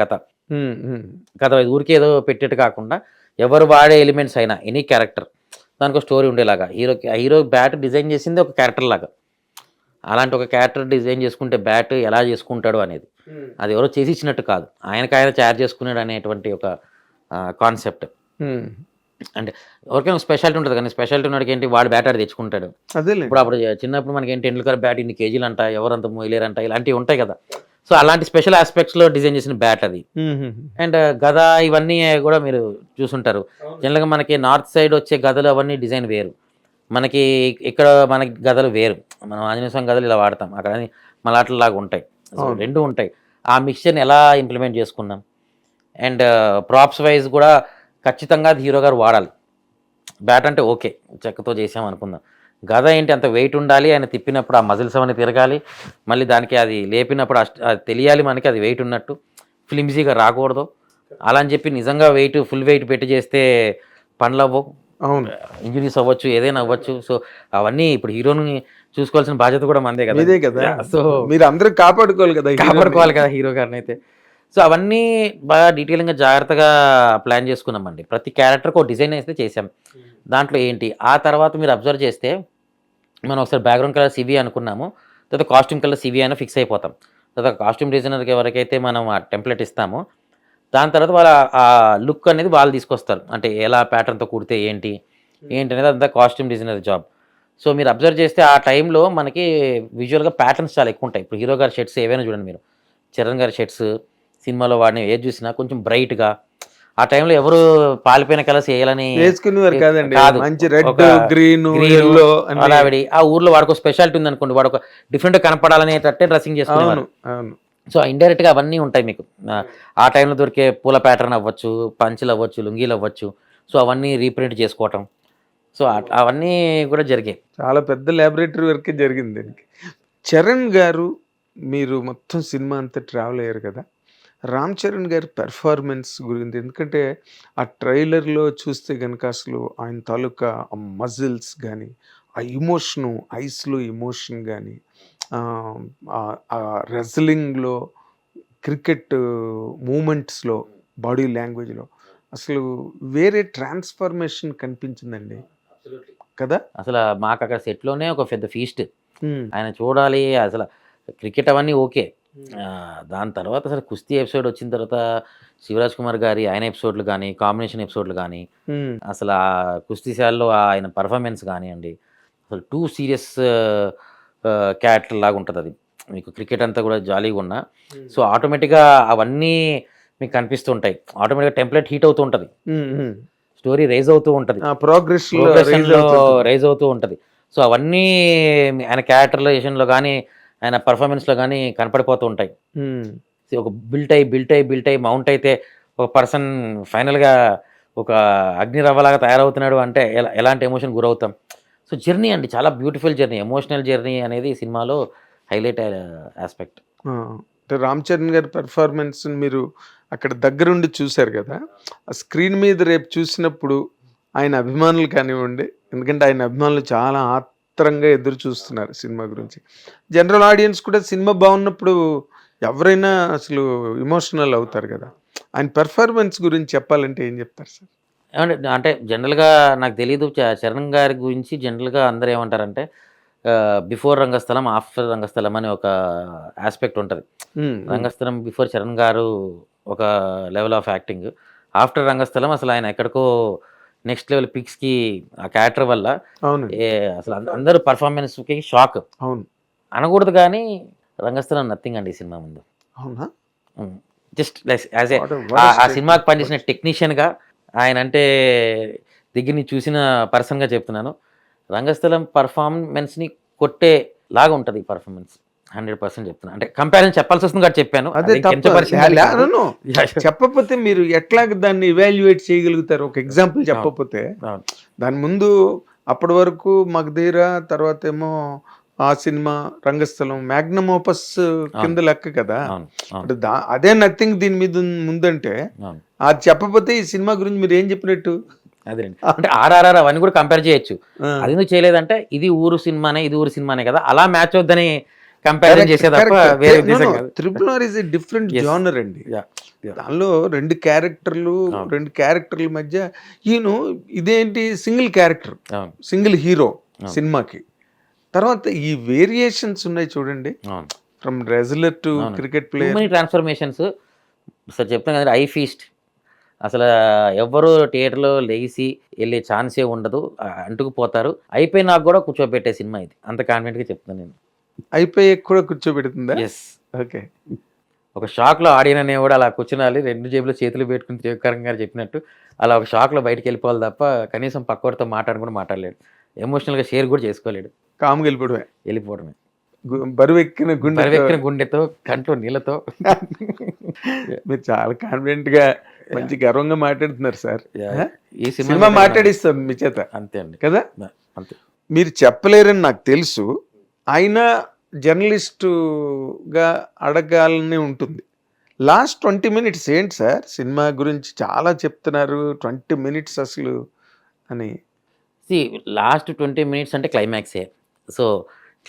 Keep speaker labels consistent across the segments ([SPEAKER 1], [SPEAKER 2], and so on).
[SPEAKER 1] కథ. కథ వైజ్ ఊరికే ఏదో పెట్టేట్టు కాకుండా ఎవరు వాడే ఎలిమెంట్స్ అయినా ఎనీ క్యారెక్టర్ దానికి ఒక స్టోరీ ఉండేలాగా హీరో బ్యాట్ డిజైన్ చేసింది ఒక క్యారెక్టర్ లాగా. అలాంటి ఒక క్యారెక్టర్ డిజైన్ చేసుకుంటే బ్యాట్ ఎలా చేసుకుంటాడు అనేది అది ఎవరో చేసి ఇచ్చినట్టు కాదు, ఆయన తయారు చేసుకున్నాడు అనేటువంటి ఒక కాన్సెప్ట్. అంటే ఎవరికైనా స్పెషాలిటీ ఉంటుంది కానీ స్పెషాలిటీ ఉన్నడికి ఏంటి వాడు బ్యాట్ ఆడి తెచ్చుకుంటాడు. అప్పుడు చిన్నప్పుడు మనకి ఏంటి టెండూల్కర్ బ్యాట్ ఇన్ని కేజీలు అంట, ఎవరంత మొయ్యలేరంట, ఇలాంటివి ఉంటాయి కదా. సో అలాంటి స్పెషల్ ఆస్పెక్ట్స్లో డిజైన్ చేసిన బ్యాట్ అది. అండ్ గద ఇవన్నీ కూడా మీరు చూసుంటారు. జనరల్గా మనకి నార్త్ సైడ్ వచ్చే గదలు అవన్నీ డిజైన్ వేరు, మనకి ఇక్కడ మనకి గదలు వేరు. మనం ఆంజనేయ స్వామి గదలు ఇలా వాడతాం, అక్కడ మలాట్లలాగా ఉంటాయి, రెండు ఉంటాయి. ఆ మిక్స్చర్ని ఎలా ఇంప్లిమెంట్ చేసుకున్నాం. అండ్ ప్రాప్స్ వైజ్ కూడా ఖచ్చితంగా అది హీరో గారు వాడాలి. బ్యాట్ అంటే ఓకే చెక్కతో చేసాం అనుకుందాం, గద ఏంటి అంత వెయిట్ ఉండాలి, ఆయన తిప్పినప్పుడు ఆ మజిల్స్ అవన్నీ తిరగాలి, మళ్ళీ దానికి అది లేపినప్పుడు అది తెలియాలి మనకి అది వెయిట్ ఉన్నట్టు, ఫ్లిమ్జీగా రాకూడదు. అలా అని చెప్పి నిజంగా ఫుల్ వెయిట్ పెట్టి చేస్తే పనులు అవ్వవు, ఇంజరీస్ అవ్వచ్చు, ఏదైనా అవ్వచ్చు. సో అవన్నీ ఇప్పుడు హీరోని చూసుకోవాల్సిన బాధ్యత కూడా మనదే కదా. సో
[SPEAKER 2] మీరు అందరూ కాపాడుకోవాలి కదా
[SPEAKER 1] హీరో గారిని అయితే. సో అవన్నీ బాగా డీటెయిలింగ్గా జాగ్రత్తగా ప్లాన్ చేసుకున్నామండి. ప్రతి క్యారెక్టర్కి ఒక డిజైన్ అయితే చేసాం. దాంట్లో ఏంటి ఆ తర్వాత మీరు అబ్జర్వ్ చేస్తే మనం ఒకసారి బ్యాక్గ్రౌండ్ కలర్ సివి అనుకున్నాము, తర్వాత కాస్ట్యూమ్ కలర్ సివి అయినా ఫిక్స్ అయిపోతాం. తర్వాత కాస్ట్యూమ్ డిజైనర్కి ఎవరికైతే మనం ఆ టెంప్లెట్ ఇస్తామో దాని తర్వాత వాళ్ళ ఆ లుక్ అనేది వాళ్ళు తీసుకొస్తారు. అంటే ఎలా ప్యాటర్న్తో కుడితే ఏంటి అనేది అంతా కాస్ట్యూమ్ డిజైనర్ జాబ్. సో మీరు అబ్జర్వ్ చేస్తే ఆ టైంలో మనకి విజువల్గా ప్యాటర్న్స్ చాలా ఎక్కువ ఉంటాయి. ఇప్పుడు హీరో గారి షర్ట్స్ ఏవైనా చూడండి మీరు, చరణ్ గారి షర్ట్స్ సినిమాలో వాడిని ఏది చూసినా కొంచెం బ్రైట్గా, ఆ టైంలో ఎవరు పాలిపోయిన కలర్స్ వేయాలని ఆ ఊర్లో వాడికి స్పెషాలిటీ ఉంది అనుకోండి, వాడు ఒక డిఫరెంట్గా కనపడాలనేటట్టే డ్రెస్సింగ్ చేసుకునేవారు. సో ఇండైరెక్ట్గా అవన్నీ ఉంటాయి మీకు. ఆ టైంలో దొరికే పూల ప్యాటర్న్ అవ్వచ్చు, పంచులు అవ్వచ్చు, లుంగీలు అవ్వచ్చు. సో అవన్నీ రీప్రింట్ చేసుకోవటం, సో అవన్నీ కూడా జరిగాయి.
[SPEAKER 2] చాలా పెద్ద ల్యాబొరేటరీ వర్క్ జరిగింది దీనికి. చరణ్ గారు మీరు మొత్తం సినిమా అంతా ట్రావెల్ అయ్యారు కదా, రామ్ చరణ్ గారి పెర్ఫార్మెన్స్ గురించి, ఎందుకంటే ఆ ట్రైలర్లో చూస్తే కనుక అసలు ఆయన తాలూకా ఆ మజిల్స్ కానీ, ఆ ఇమోషను ఐస్లో ఎమోషన్ కానీ, ఆ రెజ్లింగ్లో, క్రికెట్ మూమెంట్స్లో, బాడీ లాంగ్వేజ్లో అసలు వేరే ట్రాన్స్ఫర్మేషన్ కనిపించిందండి కదా.
[SPEAKER 1] అసలు మాకు అక్కడ సెట్లోనే ఒక పెద్ద ఫీస్ట్, ఆయన చూడాలి. అసలు క్రికెట్ అవన్నీ ఓకే, దాని తర్వాత అసలు కుస్తీ ఎపిసోడ్ వచ్చిన తర్వాత శివరాజ్ కుమార్ గారి ఆయన ఎపిసోడ్లు కానీ, కాంబినేషన్ ఎపిసోడ్లు కానీ, అసలు ఆ కుస్తీశాలలో ఆయన పర్ఫార్మెన్స్ కానివ్వండి, అసలు టూ సీరియస్ క్యారెక్టర్ లాగా ఉంటుంది అది. మీకు క్రికెట్ అంతా కూడా జాలీగా ఉన్నా, సో ఆటోమేటిక్గా అవన్నీ మీకు కనిపిస్తుంటాయి. ఆటోమేటిక్గా టెంప్లెట్ హీట్ అవుతూ ఉంటుంది, స్టోరీ రైజ్ అవుతూ ఉంటుంది, ప్రోగ్రెషన్లో రైజ్ అవుతూ ఉంటుంది. సో అవన్నీ ఆయన క్యారెక్టరైజేషన్లో కానీ ఆయన పర్ఫార్మెన్స్లో కానీ కనపడిపోతూ ఉంటాయి. ఒక బిల్ట్ అయి మౌంట్ అయితే ఒక పర్సన్ ఫైనల్గా ఒక అగ్ని రవ్వలాగా తయారవుతున్నాడు అంటే ఎలాంటి ఎమోషన్ గురవుతాం. సో జర్నీ అండి, చాలా బ్యూటిఫుల్ జర్నీ, ఎమోషనల్ జర్నీ అనేది సినిమాలో హైలైట్ ఆస్పెక్ట్.
[SPEAKER 2] రామ్ చరణ్ గారి పెర్ఫార్మెన్స్ మీరు అక్కడ దగ్గరుండి చూశారు కదా, ఆ స్క్రీన్ మీద రేపు చూసినప్పుడు ఆయన అభిమానులు కానివ్వండి, ఎందుకంటే ఆయన అభిమానులు చాలా ఆత్రంగా ఎదురు చూస్తున్నారు సినిమా గురించి. జనరల్ ఆడియన్స్ కూడా సినిమా బాగున్నప్పుడు ఎవరైనా అసలు ఎమోషనల్ అవుతారు కదా. ఆయన పెర్ఫార్మెన్స్ గురించి చెప్పాలంటే ఏం చెప్తారు సార్?
[SPEAKER 1] అంటే జనరల్గా నాకు తెలీదు చరణ్ గారి గురించి. జనరల్గా అందరూ ఏమంటారంటే బిఫోర్ రంగస్థలం, ఆఫ్టర్ రంగస్థలం అనే ఒక ఆస్పెక్ట్ ఉంటుంది. రంగస్థలం బిఫోర్ చరణ్ గారు ఒక లెవెల్ ఆఫ్ యాక్టింగ్, ఆఫ్టర్ రంగస్థలం అసలు ఆయన ఎక్కడికో నెక్స్ట్ లెవెల్ పిక్స్కి ఆ క్యారెక్టర్ వల్ల అసలు అందరూ పర్ఫార్మెన్స్కి షాక్.
[SPEAKER 2] అవును
[SPEAKER 1] అనకూడదు కానీ రంగస్థలం నథింగ్ అండి ఈ సినిమా ముందు.
[SPEAKER 2] అవునా?
[SPEAKER 1] జస్ట్ యాజ్ ఏ ఆ సినిమాకి పనిచేసిన టెక్నీషియన్గా, ఆయన అంటే దగ్గర నుంచి చూసిన పర్సన్గా చెప్తున్నాను, రంగస్థలం పర్ఫార్మెన్స్ని కొట్టే లాగా ఉంటుంది పర్ఫార్మెన్స్. 100% చెప్తున్నా. అంటే కంపారిజన్ చెప్పాల్సి వస్తుంది కాబట్టి చెప్పాను.
[SPEAKER 2] చెప్పకపోతే మీరు ఎట్లా దాన్ని ఇవాల్యుయేట్ చేయగలుగుతారు? ఒక ఎగ్జాంపుల్ చెప్పకపోతే దాని ముందు అప్పటి వరకు మగధీర, తర్వాత ఏమో ఆ సినిమా రంగస్థలం మ్యాగ్నమ్ ఓపస్ కింద లెక్క కదా. అదే నథింగ్ దీని మీద ముందంటే అది చెప్పకపోతే ఈ సినిమా గురించి మీరు ఏం చెప్పినట్టు?
[SPEAKER 1] అదే అంటే ఆర్ఆర్ఆర్ అవన్నీ కూడా కంపేర్ చేయొచ్చు. అది ఎందుకు చేయలేదంటే ఇది ఊరు సినిమానే కదా, అలా మ్యాచ్ అవుద్దని కంపారిజన్ చేసే తప్ప వేరే ఉద్దేశం కాదు.
[SPEAKER 2] Triple R is a different genre అండి. దానిలో రెండు క్యారెక్టర్ల మధ్య ఇదేంటి సింగిల్ క్యారెక్టర్, సింగిల్ హీరో సినిమాకి. తర్వాత ఈ వేరియేషన్స్ ఉన్నాయి చూడండి, from wrestler to cricket player,
[SPEAKER 1] transformations. Sir చెప్తాను కదా, ఐ ఫీస్ట్ అసలు ఎవ్వరు థియేటర్లో లేచి వెళ్ళే ఛాన్సే ఉండదు, అంటుకుపోతారు. అయిపోయి నాకు కూడా కూర్చోబెట్టే సినిమా ఇది, అంత కాన్ఫిడెంట్గా చెప్తాను నేను.
[SPEAKER 2] అయిపోయి కూడా కూర్చోబెడుతుందా?
[SPEAKER 1] ఎస్.
[SPEAKER 2] ఓకే.
[SPEAKER 1] ఒక షాక్లో ఆడియన్ అనేవాడు అలా కూర్చునాలి, రెండు జేబులో చేతులు పెట్టుకుని త్రివిక్రమ్ గారు చెప్పినట్టు అలా ఒక షాక్లో బయటకు వెళ్ళిపోవాలి తప్ప కనీసం పక్కవాడితో కూడా మాట్లాడలేడు, ఎమోషనల్గా షేర్ కూడా చేసుకోలేడు,
[SPEAKER 2] కామ్గా వెళ్ళిపోవడమే. బరువెక్కిన
[SPEAKER 1] గుండెతో కంట్లో నీళ్ళతో.
[SPEAKER 2] మీరు చాలా కాన్ఫిడెంట్ గా మంచి గర్వంగా మాట్లాడుతున్నారు సార్.
[SPEAKER 1] ఈ
[SPEAKER 2] సినిమా మాట్లాడిస్తాం మీ చేత,
[SPEAKER 1] అంతే అండి
[SPEAKER 2] కదా.
[SPEAKER 1] అంతే.
[SPEAKER 2] మీరు చెప్పలేరని నాకు తెలుసు, అయినా జర్నలిస్టుగా అడగాలని ఉంటుంది. లాస్ట్ 20 minutes ఏంటి సార్, సినిమా గురించి చాలా చెప్తున్నారు, 20 minutes అసలు అని.
[SPEAKER 1] లాస్ట్ 20 minutes అంటే క్లైమాక్సే. సో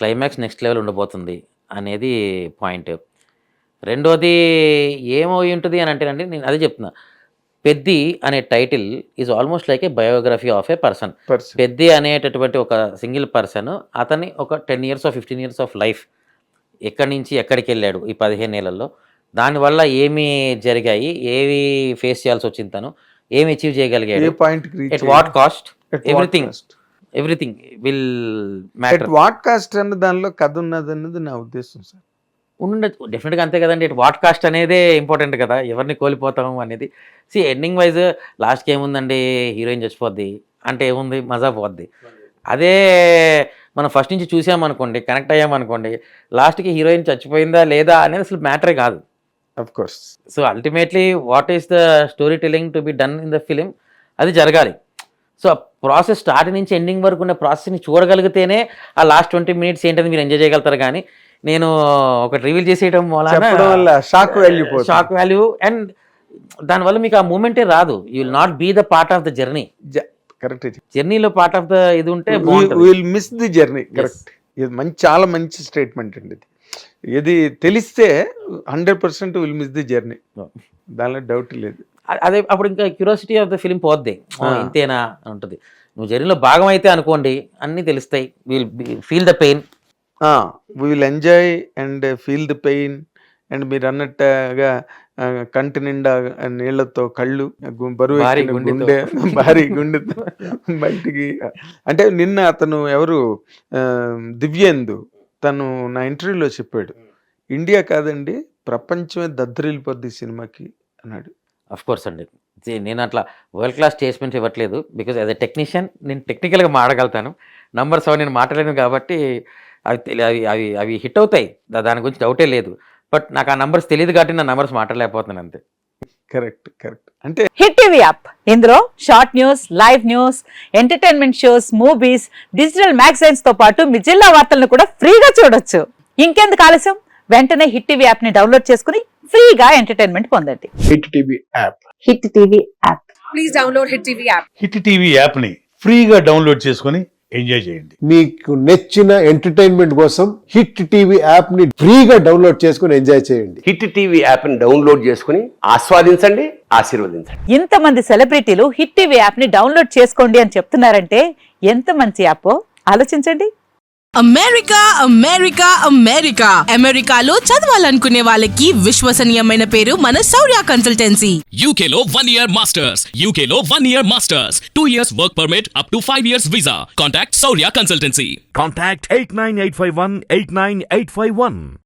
[SPEAKER 1] క్లైమాక్స్ నెక్స్ట్ లెవెల్ ఉండబోతుంది అనేది పాయింట్. రెండోది ఏమై ఉంటుంది అని అంటేనండి, నేను అదే చెప్తున్నా, పెద్ది అనే title is almost like A biography of A person. Peddi అనేటటువంటి ఒక సింగిల్ పర్సన్, అతని ఒక 10 years or 15 years of life, ఎక్కడి నుంచి ఎక్కడికి వెళ్ళాడు ఈ 15 ఏళ్లలో, దానివల్ల ఏమి జరిగాయి, ఏవి ఫేస్ చేయాల్సి వచ్చింది, తను ఏమి అచీవ్ చేయగలిగాడు, at what cost, everything will matter.
[SPEAKER 2] What cost అన్న దానిలో కథ ఉన్నది అన్నది నా ఉద్దేశం సార్.
[SPEAKER 1] ఉండొచ్చు, డెఫినెట్గా అంతే కదండి. వాట్ కాస్ట్ అనేదే ఇంపార్టెంట్ కదా, ఎవరిని కోల్పోతాము అనేది. ఎండింగ్ వైజ్ లాస్ట్కి ఏముందండి, హీరోయిన్ చచ్చిపోద్ది అంటే ఏముంది, మజా పోద్ది. అదే మనం ఫస్ట్ నుంచి చూసామనుకోండి, కనెక్ట్ అయ్యామనుకోండి, లాస్ట్కి హీరోయిన్ చచ్చిపోయిందా లేదా అనేది అసలు మ్యాటరే కాదు.
[SPEAKER 2] Of course.
[SPEAKER 1] So ultimately what is the story telling to be done in the film, అది జరగాలి. సో ఆ ప్రాసెస్ స్టార్ట్ నుంచి ఎండింగ్ వరకు ఉన్న ప్రాసెస్ని చూడగలిగితేనే ఆ లాస్ట్ 20 minutes ఏంటని మీరు ఎంజాయ్ చేయగలుగుతారు. కానీ నేను ఒకటి రివీల్ చేసేయడం వల్ల షాక్ వాల్యూ అండ్ దానివల్ల మీకు ఆ మూమెంటే రాదు. You will not be the part of the journey.
[SPEAKER 2] Correct.
[SPEAKER 1] జర్నీలో పార్ట్ ఆఫ్ ద ఇది ఉంటే
[SPEAKER 2] will miss the journey. Correct. ఇది చాలా మంచి స్టేట్మెంట్ అండి. ఇది తెలిస్తే 100% విల్ మిస్ ది జర్నీ, దానిలో డౌట్ లేదు.
[SPEAKER 1] అదే అప్పుడు ఇంకా క్యూరియాసిటీ ఆఫ్ ద ఫిలిం పోద్ది, ఇంతేనా అని ఉంటుంది. నువ్వు జర్నీలో భాగం అయితే అనుకోండి, అన్నీ తెలుస్తాయి. Will feel the pain,
[SPEAKER 2] we will enjoy and feel the pain. And మీరు అన్నట్టుగా కంటి నిండా నీళ్లతో కళ్ళు, బరువు గుండె, భారీ గుండెతో బయటికి. అంటే నిన్న అతను ఎవరు, దివ్యేందు, తను నా ఇంటర్వ్యూలో చెప్పాడు, ఇండియా కాదండి ప్రపంచమే దద్దరిల్లిపోద్ది సినిమాకి అన్నాడు.
[SPEAKER 1] అఫ్ కోర్స్ అండి, నేను అట్లా వరల్డ్ క్లాస్ స్టేట్మెంట్స్ ఇవ్వట్లేదు. బికాజ్ యాజ్ ఎ టెక్నీషియన్ నేను టెక్నికల్గా మాట్లాడగలుగుతాను. నంబర్స్ అవి నేను మాట్లాడలేను కాబట్టి అవి హిట్ అవుతాయి, దాని గురించి డౌటే లేదు. బట్ నాకు ఆ నంబర్స్ తెలియదు కాబట్టి నా నంబర్స్ మాట్లాడలేకపోతున్నాను అంతే.
[SPEAKER 2] కరెక్ట్. అంటే
[SPEAKER 3] హిట్ టీవీ యాప్, ఇందులో short news, live news, entertainment shows, movies, digital magazines తో పాటు మీ జిల్లా వార్తలను కూడా ఫ్రీగా చూడొచ్చు. ఇంకెందుకు ఆలస్యం, వెంటనే హిట్ టీవీ యాప్ ని డౌన్లోడ్ చేసుకుని ఫ్రీగా ఎంటర్టైన్మెంట్ పొందండి.
[SPEAKER 4] Hit TV app.
[SPEAKER 3] Hit TV app.
[SPEAKER 5] Please download hit TV app.
[SPEAKER 4] Hit TV app ని ఫ్రీగా డౌన్లోడ్ చేసుకొని ఎంజాయ్ చేయండి.
[SPEAKER 6] మీకు నచ్చిన ఎంటర్టైన్మెంట్ కోసం హిట్ టీవీ యాప్ ని ఫ్రీగా డౌన్లోడ్ చేసుకొని ఎంజాయ్ చేయండి.
[SPEAKER 7] హిట్ టీవీ యాప్ ని డౌన్లోడ్ చేసుకుని ఆస్వాదించండి, ఆశీర్వదించండి.
[SPEAKER 3] ఇంతమంది సెలబ్రిటీలు హిట్ టీవీ యాప్ ని డౌన్లోడ్ చేసుకోండి అని చెప్తున్నారంటే ఎంత మంచి యాప్ ఆలోచించండి.
[SPEAKER 8] అమెరికా అమెరికాలో చదవాలనుకునే వాళ్ళకి విశ్వసనీయమైన పేరు మన శౌర్య కన్సల్టెన్సీ.
[SPEAKER 9] UK లో 1 year masters, UK లో 1 year masters, 2 years work permit up to 5 years visa. Contact Shaurya Consultancy.
[SPEAKER 10] Contact 89851 89851.